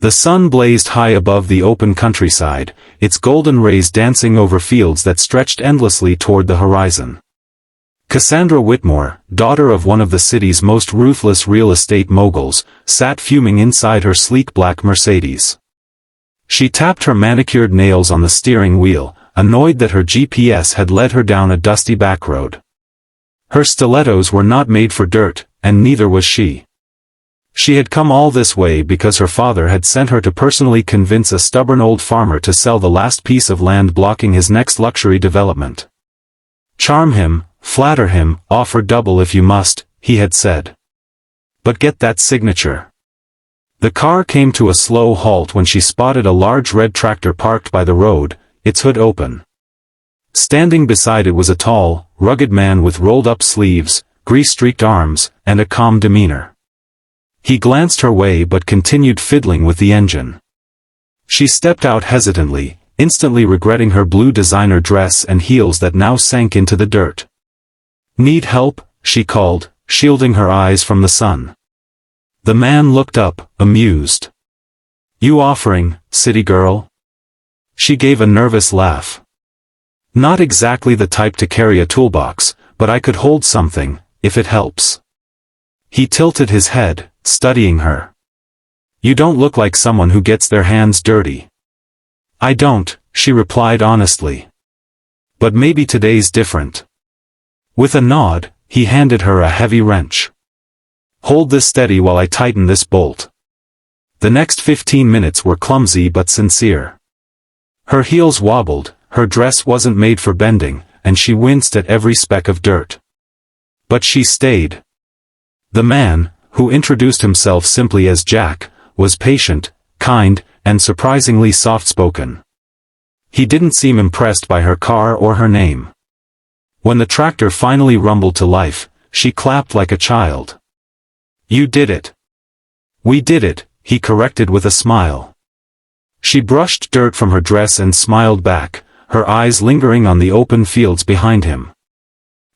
The sun blazed high above the open countryside, its golden rays dancing over fields that stretched endlessly toward the horizon. Cassandra Whitmore, daughter of one of the city's most ruthless real estate moguls, sat fuming inside her sleek black Mercedes. She tapped her manicured nails on the steering wheel, annoyed that her GPS had led her down a dusty back road. Her stilettos were not made for dirt, and neither was she. She had come all this way because her father had sent her to personally convince a stubborn old farmer to sell the last piece of land blocking his next luxury development. Charm him, flatter him, offer double if you must, he had said. But get that signature. The car came to a slow halt when she spotted a large red tractor parked by the road, its hood open. Standing beside it was a tall, rugged man with rolled-up sleeves, grease-streaked arms, and a calm demeanor. He glanced her way but continued fiddling with the engine. She stepped out hesitantly, instantly regretting her blue designer dress and heels that now sank into the dirt. "Need help?" she called, shielding her eyes from the sun. The man looked up, amused. "You offering, city girl?" She gave a nervous laugh. "Not exactly the type to carry a toolbox, but I could hold something, if it helps." He tilted his head, studying her. "You don't look like someone who gets their hands dirty." "I don't," she replied honestly. "But maybe today's different." With a nod, he handed her a heavy wrench. "Hold this steady while I tighten this bolt." The next 15 minutes were clumsy but sincere. Her heels wobbled, her dress wasn't made for bending, and she winced at every speck of dirt. But she stayed. The man, who introduced himself simply as Jack, was patient, kind, and surprisingly soft-spoken. He didn't seem impressed by her car or her name. When the tractor finally rumbled to life, she clapped like a child. "You did it." "We did it," he corrected with a smile. She brushed dirt from her dress and smiled back, her eyes lingering on the open fields behind him.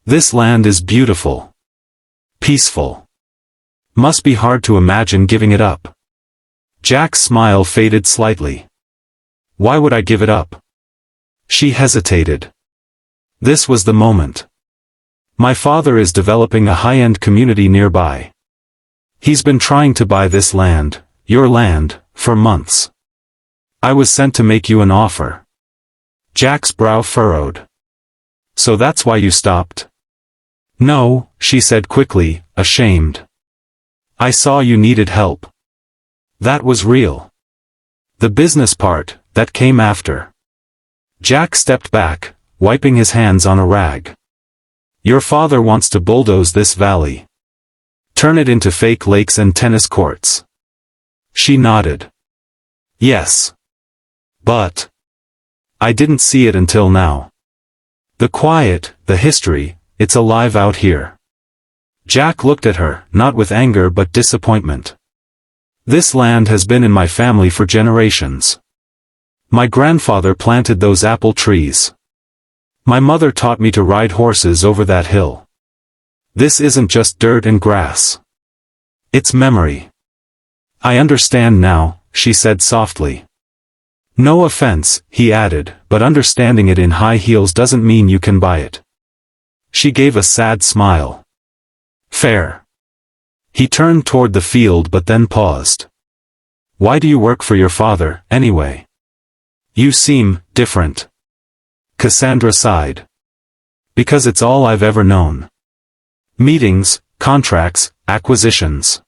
"This land is beautiful. Peaceful. Must be hard to imagine giving it up." Jack's smile faded slightly. "Why would I give it up?" She hesitated. This was the moment. "My father is developing a high-end community nearby. He's been trying to buy this land, your land, for months. I was sent to make you an offer." Jack's brow furrowed. "So that's why you stopped?" "No," she said quickly, ashamed. "I saw you needed help. That was real. The business part, that came after." Jack stepped back, wiping his hands on a rag. "Your father wants to bulldoze this valley. Turn it into fake lakes and tennis courts." She nodded. "Yes. But I didn't see it until now. The quiet, the history, it's alive out here." Jack looked at her, not with anger but disappointment. "This land has been in my family for generations. My grandfather planted those apple trees. My mother taught me to ride horses over that hill. This isn't just dirt and grass. It's memory." "I understand now," she said softly. "No offense," he added, "but understanding it in high heels doesn't mean you can buy it." She gave a sad smile. "Fair." He turned toward the field but then paused. "Why do you work for your father, anyway? You seem different." Cassandra sighed. "Because it's all I've ever known. Meetings, contracts, acquisitions.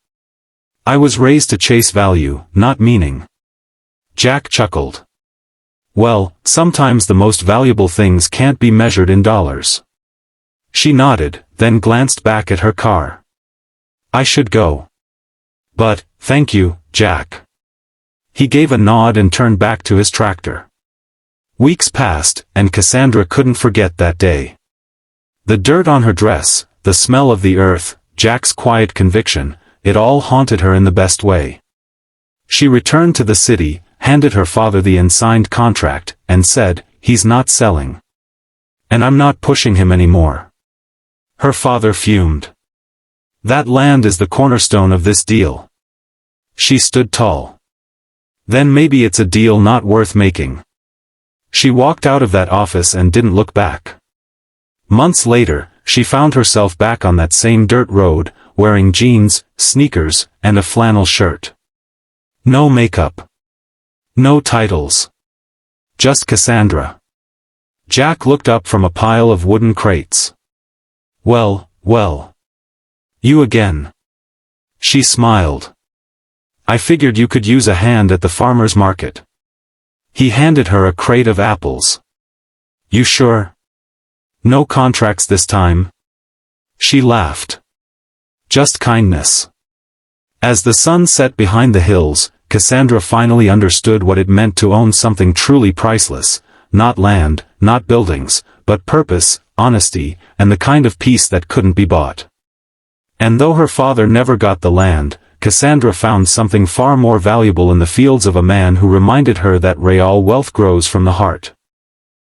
I was raised to chase value, not meaning." Jack chuckled. "Well, sometimes the most valuable things can't be measured in dollars." She nodded, then glanced back at her car. "I should go. But, thank you, Jack." He gave a nod and turned back to his tractor. Weeks passed, and Cassandra couldn't forget that day. The dirt on her dress, the smell of the earth, Jack's quiet conviction, it all haunted her in the best way. She returned to the city, handed her father the unsigned contract, and said, "He's not selling. And I'm not pushing him anymore." Her father fumed. "That land is the cornerstone of this deal." She stood tall. Then maybe it's a deal not worth making. She walked out of that office and didn't look back. Months later, she found herself back on that same dirt road, wearing jeans, sneakers, and a flannel shirt. No makeup. No titles. Just Cassandra. Jack looked up from a pile of wooden crates. Well, well. You again. She smiled. I figured you could use a hand at the farmer's market. He handed her a crate of apples. You sure? No contracts this time? She laughed. Just kindness. As the sun set behind the hills, Cassandra finally understood what it meant to own something truly priceless, not land, not buildings, but purpose, honesty, and the kind of peace that couldn't be bought. And though her father never got the land, Cassandra found something far more valuable in the fields of a man who reminded her that real wealth grows from the heart.